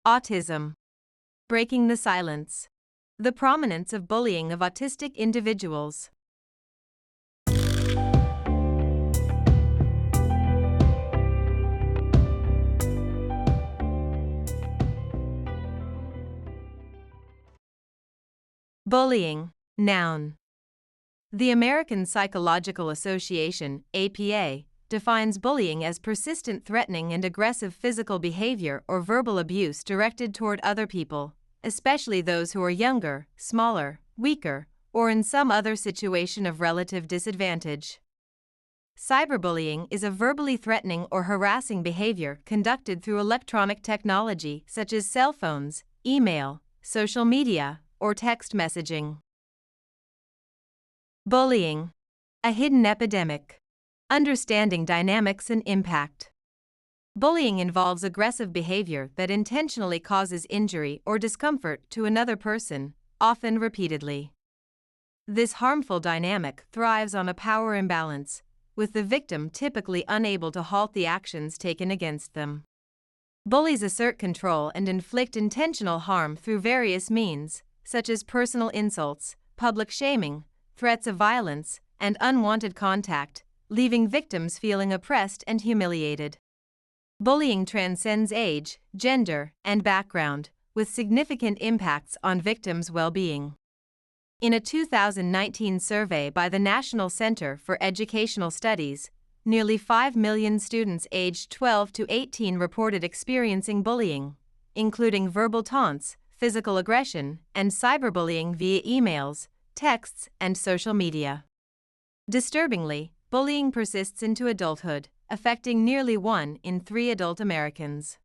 Autism. Breaking the silence. The prominence of bullying of autistic individuals. Bullying. Noun. The American Psychological Association, APA, defines bullying as persistent threatening and aggressive physical behavior or verbal abuse directed toward other people, especially those who are younger, smaller, weaker, or in some other situation of relative disadvantage. Cyberbullying is a verbally threatening or harassing behavior conducted through electronic technology such as cell phones, email, social media, or text messaging. Bullying. A hidden epidemic. Understanding dynamics and impact. Bullying involves aggressive behavior that intentionally causes injury or discomfort to another person, often repeatedly. This harmful dynamic thrives on a power imbalance, with the victim typically unable to halt the actions taken against them. Bullies assert control and inflict intentional harm through various means, such as personal insults, public shaming, threats of violence, and unwanted contact, leaving victims feeling oppressed and humiliated. Bullying transcends age, gender, and background, with significant impacts on victims' well-being. In a 2019 survey by the National Center for Educational Studies, nearly 5 million students aged 12 to 18 reported experiencing bullying, including verbal taunts, physical aggression, and cyberbullying via emails, texts, and social media. Disturbingly, bullying persists into adulthood, affecting nearly 1 in 3 adult Americans.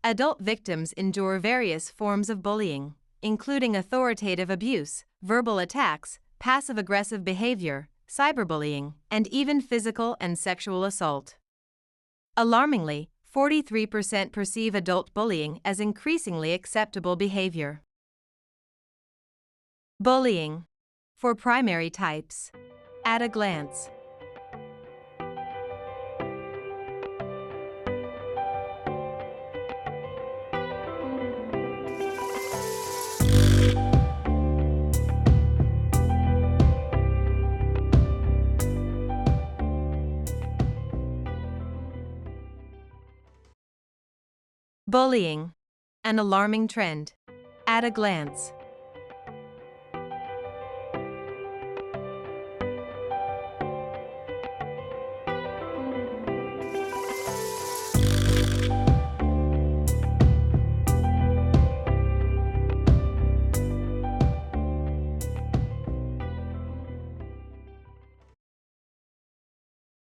Adult victims endure various forms of bullying, including authoritative abuse, verbal attacks, passive-aggressive behavior, cyberbullying, and even physical and sexual assault. Alarmingly, 43% perceive adult bullying as increasingly acceptable behavior. Bullying. For primary types. At a glance. Bullying. An alarming trend. At a glance.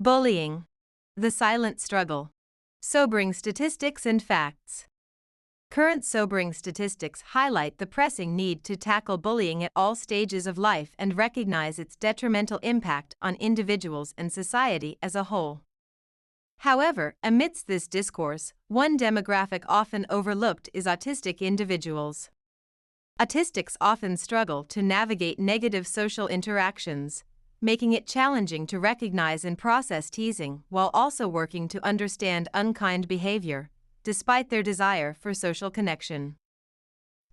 Bullying. The silent struggle. Sobering statistics and facts. Current sobering statistics highlight the pressing need to tackle bullying at all stages of life and recognize its detrimental impact on individuals and society as a whole. However, amidst this discourse, one demographic often overlooked is autistic individuals. Autistics often struggle to navigate negative social interactions, making it challenging to recognize and process teasing while also working to understand unkind behavior, despite their desire for social connection.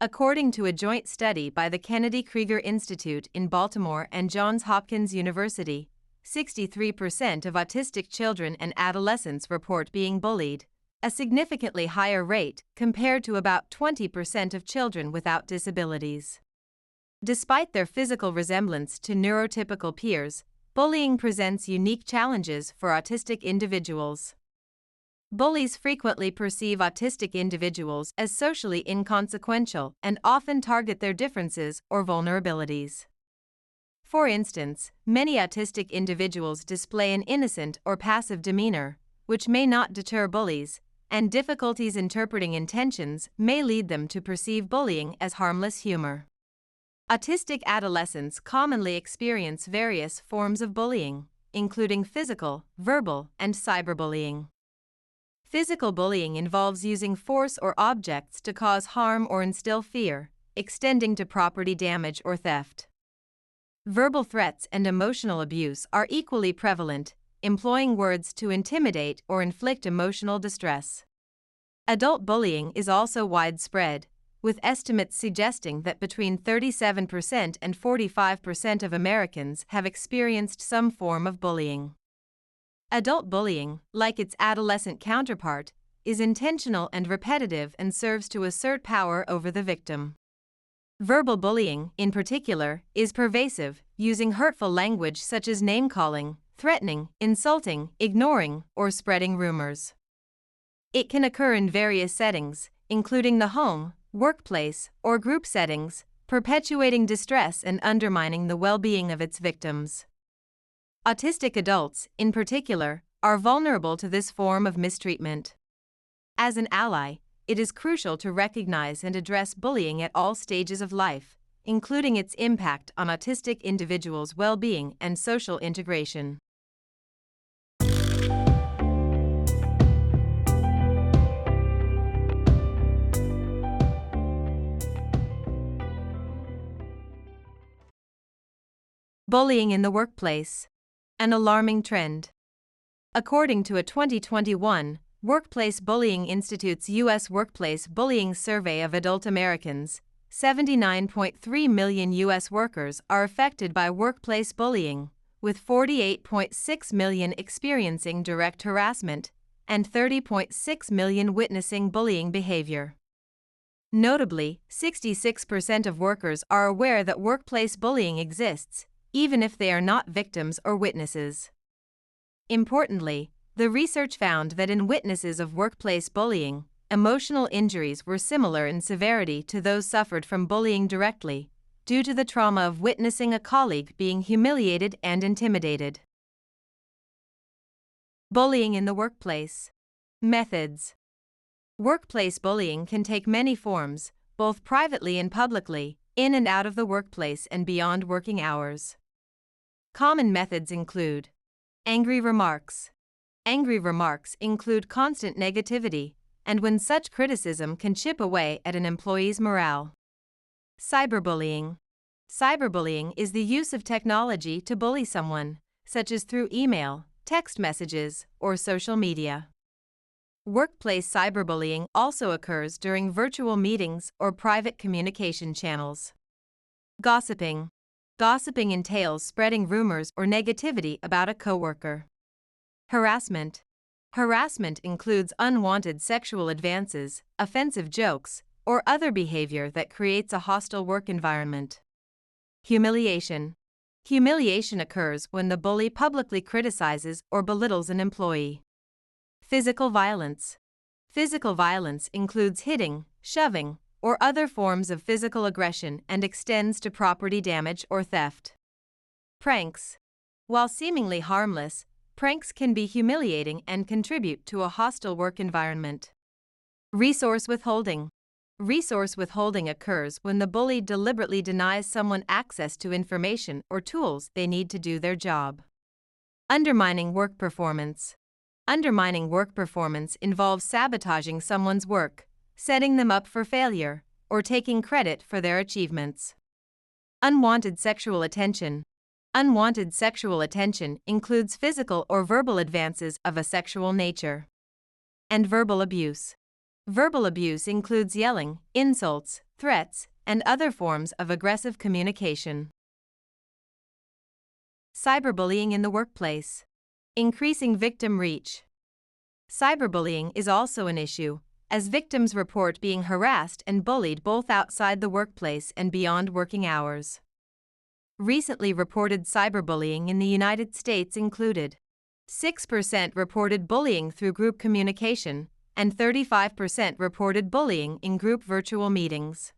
According to a joint study by the Kennedy Krieger Institute in Baltimore and Johns Hopkins University, 63% of autistic children and adolescents report being bullied, a significantly higher rate compared to about 20% of children without disabilities. Despite their physical resemblance to neurotypical peers, bullying presents unique challenges for autistic individuals. Bullies frequently perceive autistic individuals as socially inconsequential and often target their differences or vulnerabilities. For instance, many autistic individuals display an innocent or passive demeanor, which may not deter bullies, and difficulties interpreting intentions may lead them to perceive bullying as harmless humor. Autistic adolescents commonly experience various forms of bullying, including physical, verbal, and cyberbullying. Physical bullying involves using force or objects to cause harm or instill fear, extending to property damage or theft. Verbal threats and emotional abuse are equally prevalent, employing words to intimidate or inflict emotional distress. Adult bullying is also widespread, with estimates suggesting that between 37% and 45% of Americans have experienced some form of bullying. Adult bullying, like its adolescent counterpart, is intentional and repetitive and serves to assert power over the victim. Verbal bullying, in particular, is pervasive, using hurtful language such as name-calling, threatening, insulting, ignoring, or spreading rumors. It can occur in various settings, including the home, workplace, or group settings, perpetuating distress and undermining the well-being of its victims. Autistic adults, in particular, are vulnerable to this form of mistreatment. As an ally, it is crucial to recognize and address bullying at all stages of life, including its impact on autistic individuals' well-being and social integration. Bullying in the workplace. An alarming trend. According to a 2021 Workplace Bullying Institute's U.S. Workplace Bullying Survey of adult Americans, 79.3 million U.S. workers are affected by workplace bullying, with 48.6 million experiencing direct harassment and 30.6 million witnessing bullying behavior. Notably, 66% of workers are aware that workplace bullying exists, even if they are not victims or witnesses. Importantly, the research found that in witnesses of workplace bullying, emotional injuries were similar in severity to those suffered from bullying directly, due to the trauma of witnessing a colleague being humiliated and intimidated. Bullying in the workplace. Methods. Workplace bullying can take many forms, both privately and publicly, in and out of the workplace and beyond working hours. Common methods include angry remarks. Angry remarks include constant negativity, and when such criticism can chip away at an employee's morale. Cyberbullying. Cyberbullying is the use of technology to bully someone, such as through email, text messages, or social media. Workplace cyberbullying also occurs during virtual meetings or private communication channels. Gossiping. Gossiping entails spreading rumors or negativity about a coworker. Harassment. Harassment includes unwanted sexual advances, offensive jokes, or other behavior that creates a hostile work environment. Humiliation. Humiliation occurs when the bully publicly criticizes or belittles an employee. Physical violence. Physical violence includes hitting, shoving, or other forms of physical aggression and extends to property damage or theft. Pranks. While seemingly harmless, pranks can be humiliating and contribute to a hostile work environment. Resource withholding. Resource withholding occurs when the bully deliberately denies someone access to information or tools they need to do their job. Undermining work performance. Undermining work performance involves sabotaging someone's work, setting them up for failure, or taking credit for their achievements. Unwanted sexual attention. Unwanted sexual attention includes physical or verbal advances of a sexual nature. And verbal abuse. Verbal abuse includes yelling, insults, threats, and other forms of aggressive communication. Cyberbullying in the workplace. Increasing victim reach. Cyberbullying is also an issue, as victims report being harassed and bullied both outside the workplace and beyond working hours. Recently reported cyberbullying in the United States included 6% reported bullying through group communication, and 35% reported bullying in group virtual meetings.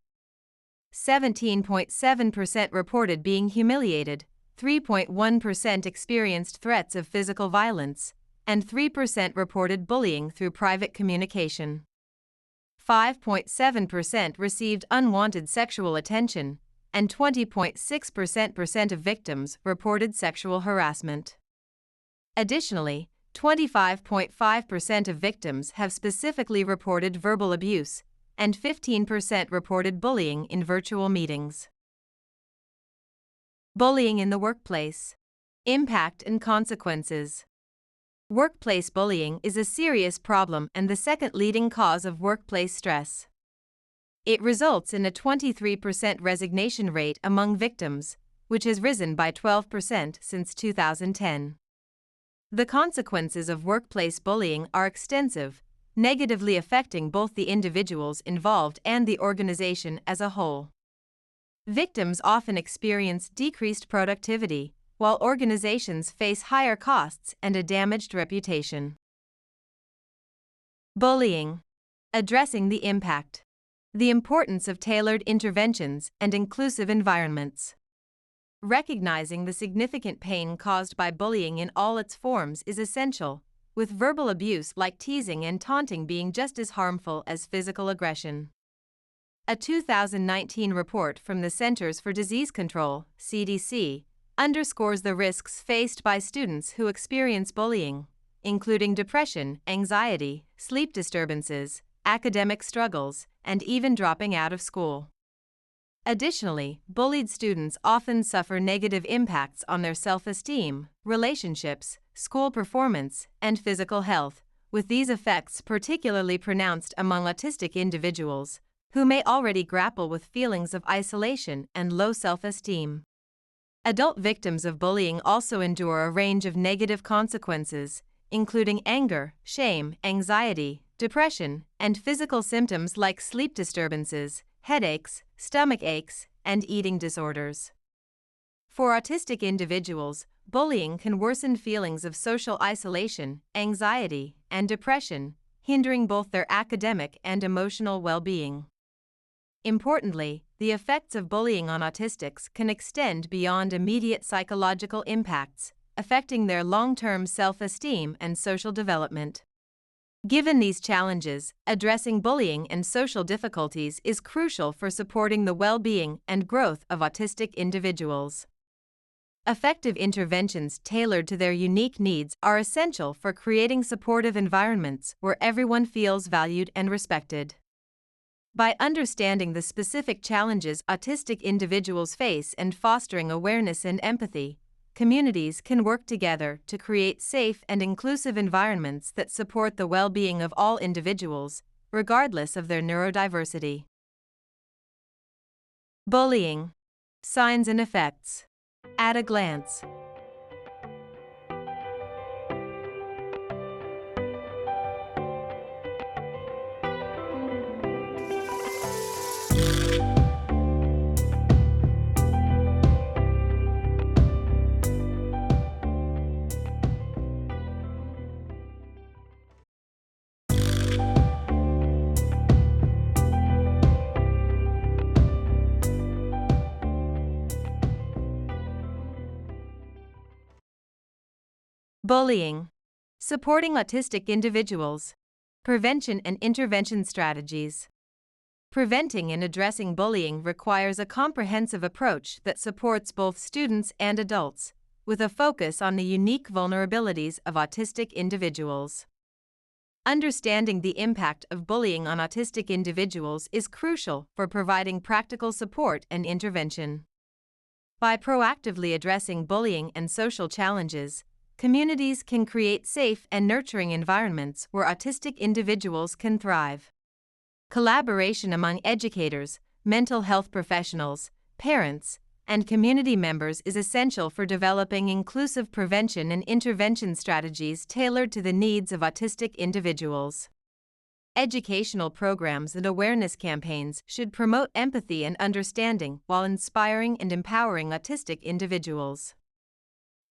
17.7% reported being humiliated, 3.1% experienced threats of physical violence, and 3% reported bullying through private communication. 5.7% received unwanted sexual attention, and 20.6% of victims reported sexual harassment. Additionally, 25.5% of victims have specifically reported verbal abuse, and 15% reported bullying in virtual meetings. Bullying in the workplace. Impact and consequences. Workplace bullying is a serious problem and the second leading cause of workplace stress. It results in a 23% resignation rate among victims, which has risen by 12% since 2010. The consequences of workplace bullying are extensive, negatively affecting both the individuals involved and the organization as a whole. Victims often experience decreased productivity, while organizations face higher costs and a damaged reputation. Bullying. Addressing the impact. The importance of tailored interventions and inclusive environments. Recognizing the significant pain caused by bullying in all its forms is essential, with verbal abuse like teasing and taunting being just as harmful as physical aggression. A 2019 report from the Centers for Disease Control, CDC, underscores the risks faced by students who experience bullying, including depression, anxiety, sleep disturbances, academic struggles, and even dropping out of school. Additionally, bullied students often suffer negative impacts on their self-esteem, relationships, school performance, and physical health, with these effects particularly pronounced among autistic individuals, who may already grapple with feelings of isolation and low self-esteem. Adult victims of bullying also endure a range of negative consequences, including anger, shame, anxiety, depression, and physical symptoms like sleep disturbances, headaches, stomach aches, and eating disorders. For autistic individuals, bullying can worsen feelings of social isolation, anxiety, and depression, hindering both their academic and emotional well-being. Importantly, the effects of bullying on autistics can extend beyond immediate psychological impacts, affecting their long-term self-esteem and social development. Given these challenges, addressing bullying and social difficulties is crucial for supporting the well-being and growth of autistic individuals. Effective interventions tailored to their unique needs are essential for creating supportive environments where everyone feels valued and respected. By understanding the specific challenges autistic individuals face and fostering awareness and empathy, communities can work together to create safe and inclusive environments that support the well-being of all individuals, regardless of their neurodiversity. Bullying. Signs and effects. At a glance. Bullying. Supporting autistic individuals. Prevention and intervention strategies. Preventing and addressing bullying requires a comprehensive approach that supports both students and adults, with a focus on the unique vulnerabilities of autistic individuals. Understanding the impact of bullying on autistic individuals is crucial for providing practical support and intervention. By proactively addressing bullying and social challenges, communities can create safe and nurturing environments where autistic individuals can thrive. Collaboration among educators, mental health professionals, parents, and community members is essential for developing inclusive prevention and intervention strategies tailored to the needs of autistic individuals. Educational programs and awareness campaigns should promote empathy and understanding while inspiring and empowering autistic individuals.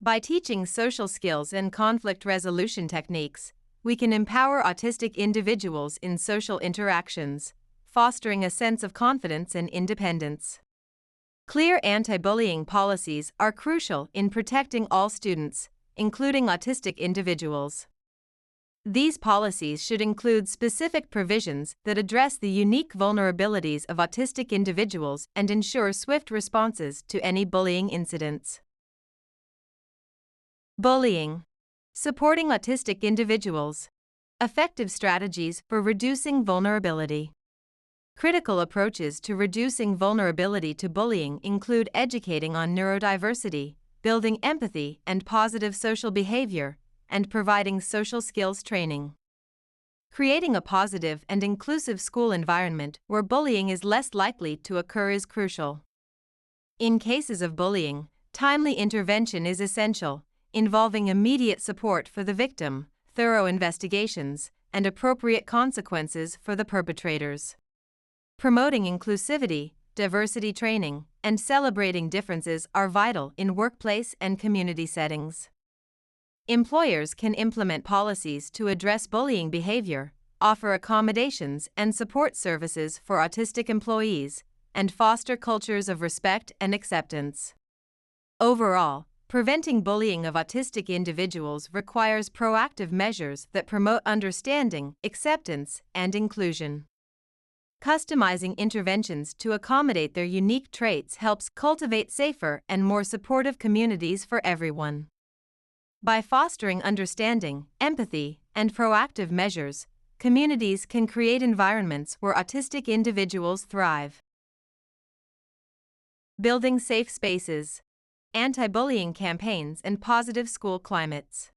By teaching social skills and conflict resolution techniques, we can empower autistic individuals in social interactions, fostering a sense of confidence and independence. Clear anti-bullying policies are crucial in protecting all students, including autistic individuals. These policies should include specific provisions that address the unique vulnerabilities of autistic individuals and ensure swift responses to any bullying incidents. Bullying. Supporting autistic individuals. Effective strategies for reducing vulnerability. Critical approaches to reducing vulnerability to bullying include educating on neurodiversity, building empathy and positive social behavior, and providing social skills training. Creating a positive and inclusive school environment where bullying is less likely to occur is crucial. In cases of bullying, timely intervention is essential, involving immediate support for the victim, thorough investigations, and appropriate consequences for the perpetrators. Promoting inclusivity, diversity training, and celebrating differences are vital in workplace and community settings. Employers can implement policies to address bullying behavior, offer accommodations and support services for autistic employees, and foster cultures of respect and acceptance. Overall, preventing bullying of autistic individuals requires proactive measures that promote understanding, acceptance, and inclusion. Customizing interventions to accommodate their unique traits helps cultivate safer and more supportive communities for everyone. By fostering understanding, empathy, and proactive measures, communities can create environments where autistic individuals thrive. Building safe spaces, anti-bullying campaigns, and positive school climates.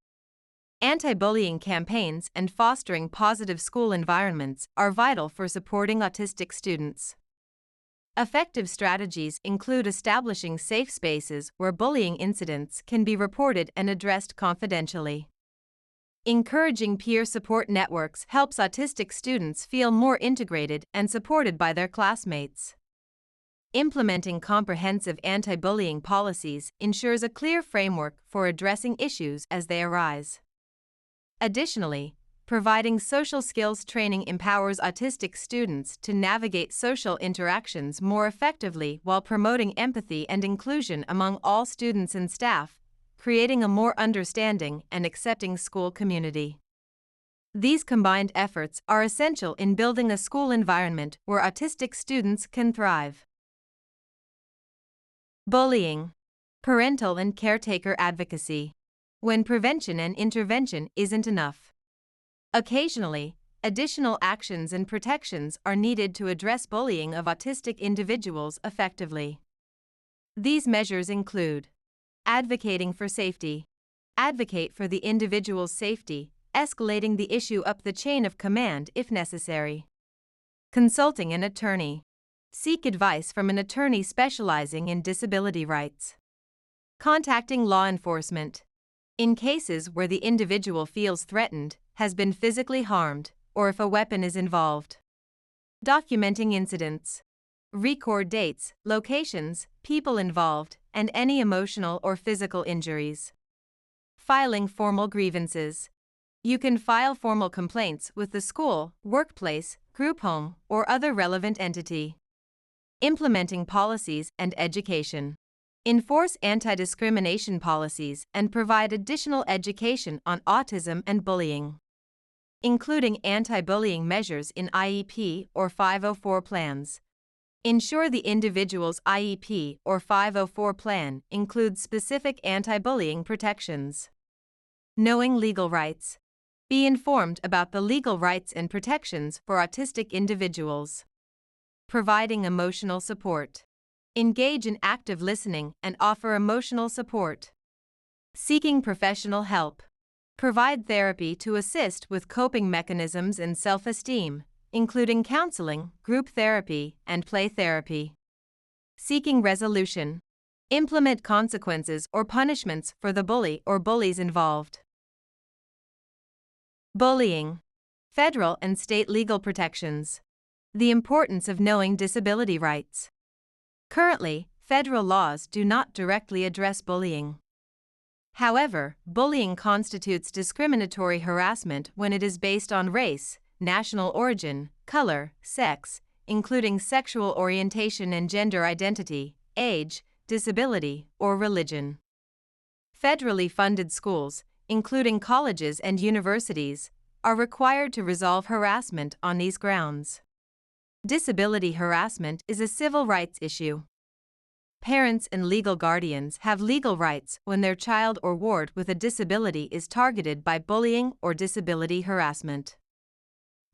Anti-bullying campaigns and fostering positive school environments are vital for supporting autistic students. Effective strategies include establishing safe spaces where bullying incidents can be reported and addressed confidentially. Encouraging peer support networks helps autistic students feel more integrated and supported by their classmates. Implementing comprehensive anti-bullying policies ensures a clear framework for addressing issues as they arise. Additionally, providing social skills training empowers autistic students to navigate social interactions more effectively while promoting empathy and inclusion among all students and staff, creating a more understanding and accepting school community. These combined efforts are essential in building a school environment where autistic students can thrive. Bullying, parental and caretaker advocacy. When prevention and intervention isn't enough. Occasionally, additional actions and protections are needed to address bullying of autistic individuals effectively. These measures include advocating for safety. Advocate for the individual's safety, escalating the issue up the chain of command if necessary. Consulting an attorney. Seek advice from an attorney specializing in disability rights. Contacting law enforcement. In cases where the individual feels threatened, has been physically harmed, or if a weapon is involved. Documenting incidents. Record dates, locations, people involved, and any emotional or physical injuries. Filing formal grievances. You can file formal complaints with the school, workplace, group home, or other relevant entity. Implementing policies and education. Enforce anti-discrimination policies and provide additional education on autism and bullying, including anti-bullying measures in IEP or 504 plans. Ensure the individual's IEP or 504 plan includes specific anti-bullying protections. Knowing legal rights. Be informed about the legal rights and protections for autistic individuals. Providing emotional support. Engage in active listening and offer emotional support. Seeking professional help. Provide therapy to assist with coping mechanisms and self-esteem, including counseling, group therapy, and play therapy. Seeking resolution. Implement consequences or punishments for the bully or bullies involved. Bullying. Federal and state legal protections. The importance of knowing disability rights. Currently, federal laws do not directly address bullying. However, bullying constitutes discriminatory harassment when it is based on race, national origin, color, sex, including sexual orientation and gender identity, age, disability, or religion. Federally funded schools, including colleges and universities, are required to resolve harassment on these grounds. Disability harassment is a civil rights issue. Parents and legal guardians have legal rights when their child or ward with a disability is targeted by bullying or disability harassment.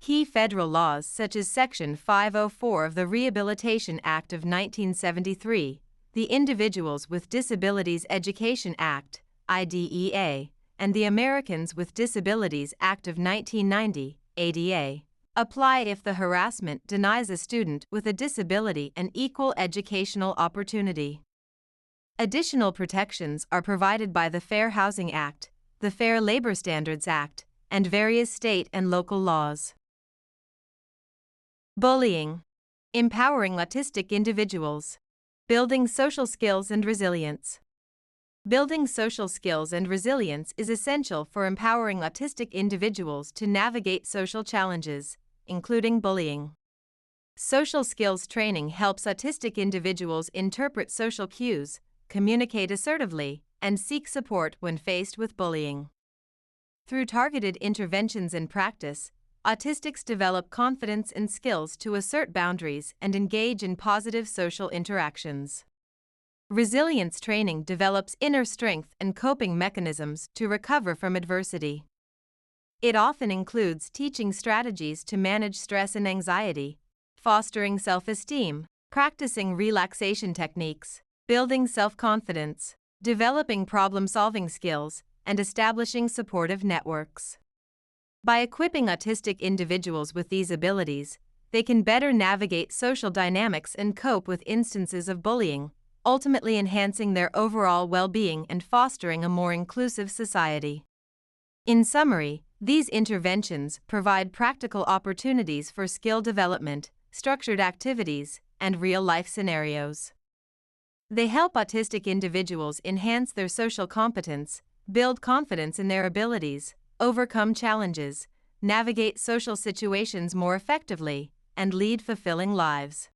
Key federal laws such as Section 504 of the Rehabilitation Act of 1973, the Individuals with Disabilities Education Act, IDEA, and the Americans with Disabilities Act of 1990, ADA, apply if the harassment denies a student with a disability an equal educational opportunity. Additional protections are provided by the Fair Housing Act, the Fair Labor Standards Act, and various state and local laws. Bullying. Empowering autistic individuals. Building social skills and resilience. Building social skills and resilience is essential for empowering autistic individuals to navigate social challenges, including bullying. Social skills training helps autistic individuals interpret social cues, communicate assertively, and seek support when faced with bullying. Through targeted interventions and practice, autistics develop confidence and skills to assert boundaries and engage in positive social interactions. Resilience training develops inner strength and coping mechanisms to recover from adversity. It often includes teaching strategies to manage stress and anxiety, fostering self-esteem, practicing relaxation techniques, building self-confidence, developing problem-solving skills, and establishing supportive networks. By equipping autistic individuals with these abilities, they can better navigate social dynamics and cope with instances of bullying, ultimately enhancing their overall well-being and fostering a more inclusive society. In summary, these interventions provide practical opportunities for skill development, structured activities, and real-life scenarios. They help autistic individuals enhance their social competence, build confidence in their abilities, overcome challenges, navigate social situations more effectively, and lead fulfilling lives.